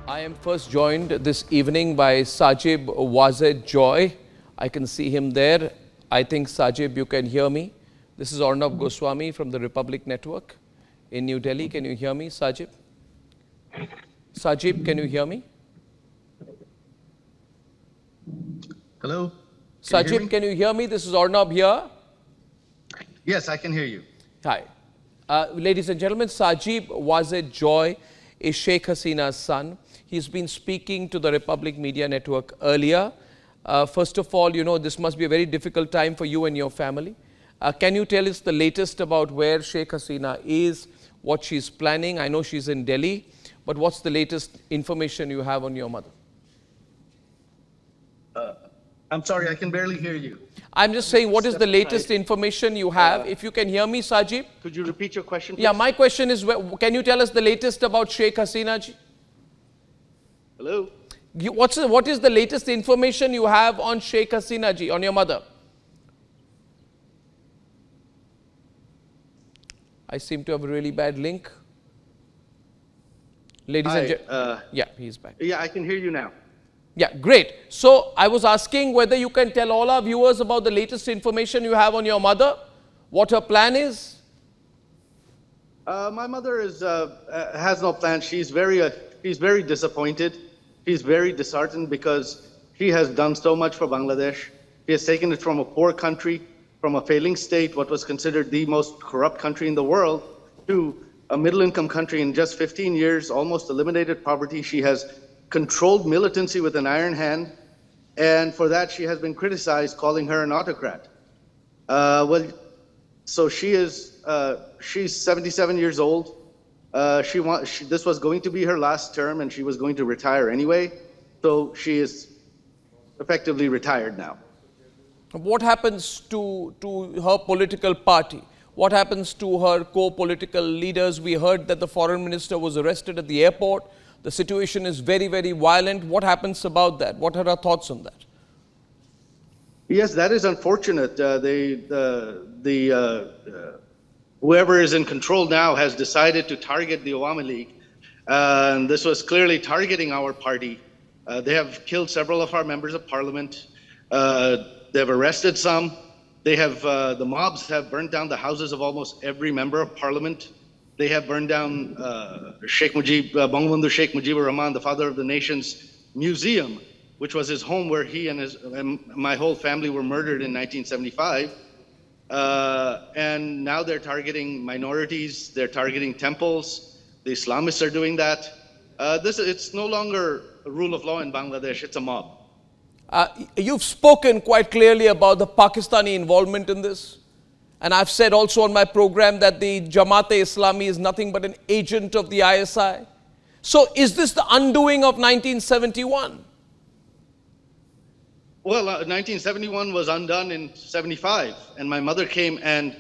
I am first joined this evening by Sajib Wazed Joy. I can see him there. I think, Sajib, you can hear me. This is Arnab Goswami from the Republic Network in New Delhi. Can you hear me, Sajib? Sajib, can you hear me? Hello? Sajib, can you hear me? This is Arnab here. Yes, I can hear you. Hi. Ladies and gentlemen, Sajib Wazed Joy is Sheikh Hasina's son. He's been speaking to the Republic Media Network earlier. First of all, you know, this must be a very difficult time for you and your family. Can you tell us the latest about where Sheikh Hasina is, what she's planning? I know she's in Delhi, but what's the latest information you have on your mother? I'm sorry, I can barely hear you. I'm just saying, what is the latest information you have? If you can hear me, Sajib. Could you repeat your question, please? Yeah, my question is, can you tell us the latest about Sheikh Hasina ji? Hello? What is the latest information you have on Sheikh Hasina ji, on your mother? I seem to have a really bad link. Ladies and gentlemen. Yeah, he's back. Yeah, I can hear you now. Yeah, great. So I was asking whether you can tell all our viewers about the latest information you have on your mother, what her plan is. My mother has no plan. She's very disappointed. She's very disheartened because she has done so much for Bangladesh. She has taken it from a poor country, from a failing state, what was considered the most corrupt country in the world, to a middle-income country in just 15 years, almost eliminated poverty. She has controlled militancy with an iron hand, and for that she has been criticized, calling her an autocrat. So she's 77 years old. This was going to be her last term, and she was going to retire anyway. So she is effectively retired now. What happens to her political party? What happens to her co-political leaders? We heard that the foreign minister was arrested at the airport. The situation is very, very violent. What happens about that? What are her thoughts on that? Yes, that is unfortunate. Whoever is in control now has decided to target the Awami League. And this was clearly targeting our party. They have killed several of our members of parliament. They have arrested some. The mobs have burnt down the houses of almost every member of parliament. They have burned down Bangabandhu Sheikh Mujibur Rahman, the father of the nation's museum, which was his home where he and my whole family were murdered in 1975. And now they're targeting minorities, they're targeting temples. The Islamists are doing that. It's no longer a rule of law in Bangladesh, it's a mob. You've spoken quite clearly about the Pakistani involvement in this. And I've said also on my program that the Jamaat-e-Islami is nothing but an agent of the ISI. So is this the undoing of 1971? Well, 1971 was undone in 75, and my mother came and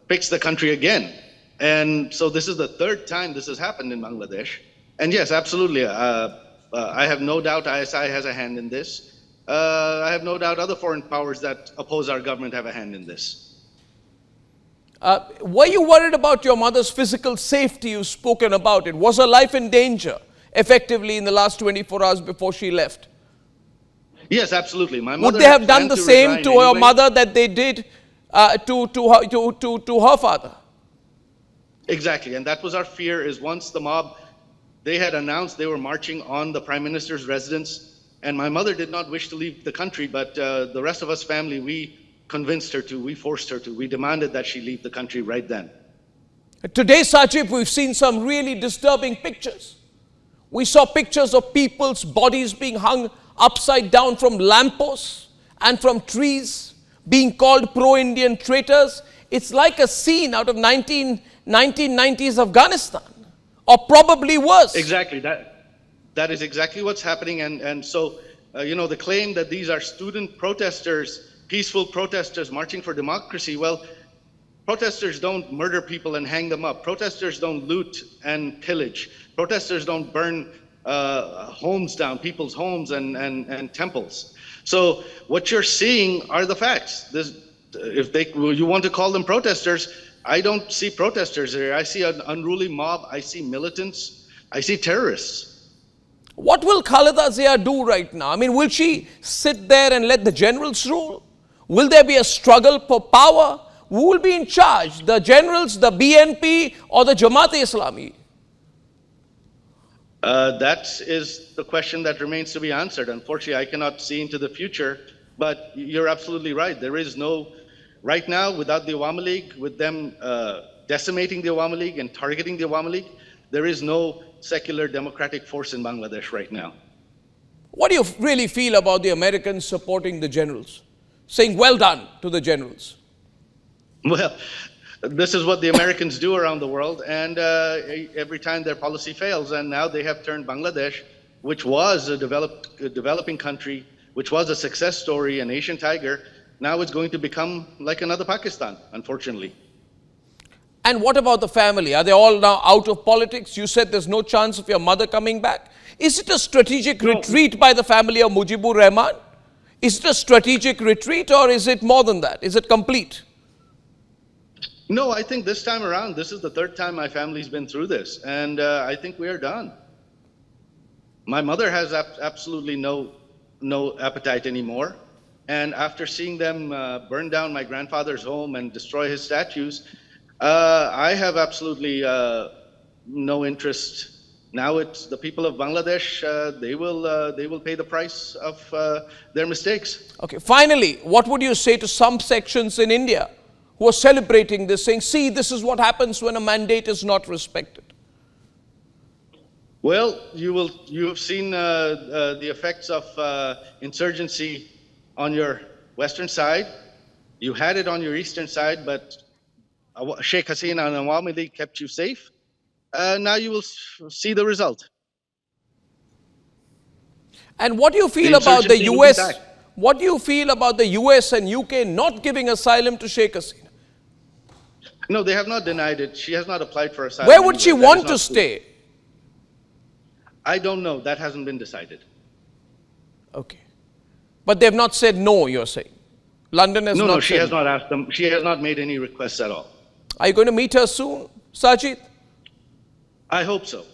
fixed the country again. And so this is the third time this has happened in Bangladesh. And yes, absolutely, I have no doubt ISI has a hand in this. I have no doubt other foreign powers that oppose our government have a hand in this. Were you worried about your mother's physical safety? You've spoken about it. Was her life in danger, effectively, in the last 24 hours before she left? Yes, absolutely. My mother would they have done the same to her mother that they did to her father? Exactly, and that was our fear, is once the mob, they had announced they were marching on the Prime Minister's residence, and my mother did not wish to leave the country, but the rest of us family, we convinced her to, we forced her to, we demanded that she leave the country right then. Today, Sajib, we've seen some really disturbing pictures. We saw pictures of people's bodies being hung upside down from lampposts and from trees, being called pro-Indian traitors. It's like a scene out of 1990s Afghanistan, or probably worse. Exactly, that is exactly what's happening. And so, you know, the claim that these are student protesters, peaceful protesters marching for democracy, well, protesters don't murder people and hang them up. Protesters don't loot and pillage. Protesters don't burn homes down, people's homes and temples. So what you're seeing are the facts. If you want to call them protesters, I don't see protesters there. I see an unruly mob. I see militants. I see terrorists. What will Khaleda Zia do right now? I mean, will she sit there and let the generals rule? Will there be a struggle for power? Who will be in charge? The generals, the BNP, or the Jamaat-e-Islami? That is the question that remains to be answered. Unfortunately, I cannot see into the future, but you're absolutely right. There is no, right now, without the Awami League, with them decimating the Awami League and targeting the Awami League, there is no secular democratic force in Bangladesh right now. What do you really feel about the Americans supporting the generals? Saying well done to the generals? Well, this is what the Americans do around the world, and every time their policy fails, and now they have turned Bangladesh, which was a developing country, which was a success story, an Asian tiger, now it's going to become like another Pakistan, unfortunately. And what about the family? Are they all now out of politics? You said there's no chance of your mother coming back. Is it a strategic retreat by the family of Mujibur Rahman? Is it a strategic retreat, or is it more than that? Is it complete? No, I think this time around, this is the third time my family's been through this, and I think we are done. My mother has absolutely no appetite anymore, and after seeing them burn down my grandfather's home and destroy his statues, I have absolutely no interest. Now it's the people of Bangladesh, they will pay the price of their mistakes. Okay, finally, what would you say to some sections in India who are celebrating this, saying, see, this is what happens when a mandate is not respected? Well, you have seen the effects of insurgency on your western side. You had it on your eastern side, but Sheikh Hasina and Awami League kept you safe. Now you will see the result. And what do you feel about the US? What do you feel about the US and UK not giving asylum to Sheikh Hasina? No, they have not denied it. She has not applied for asylum. Where would she want to stay? I don't know. That hasn't been decided. Okay. But they have not said no, you're saying? London has not No, she said has not asked them. She has not made any requests at all. Are you going to meet her soon, Sajid? I hope so.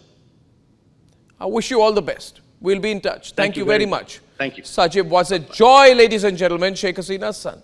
I wish you all the best. We'll be in touch. Thank you very much. Thank you. Sajid was a joy, ladies and gentlemen, Sheikh Hasina's son.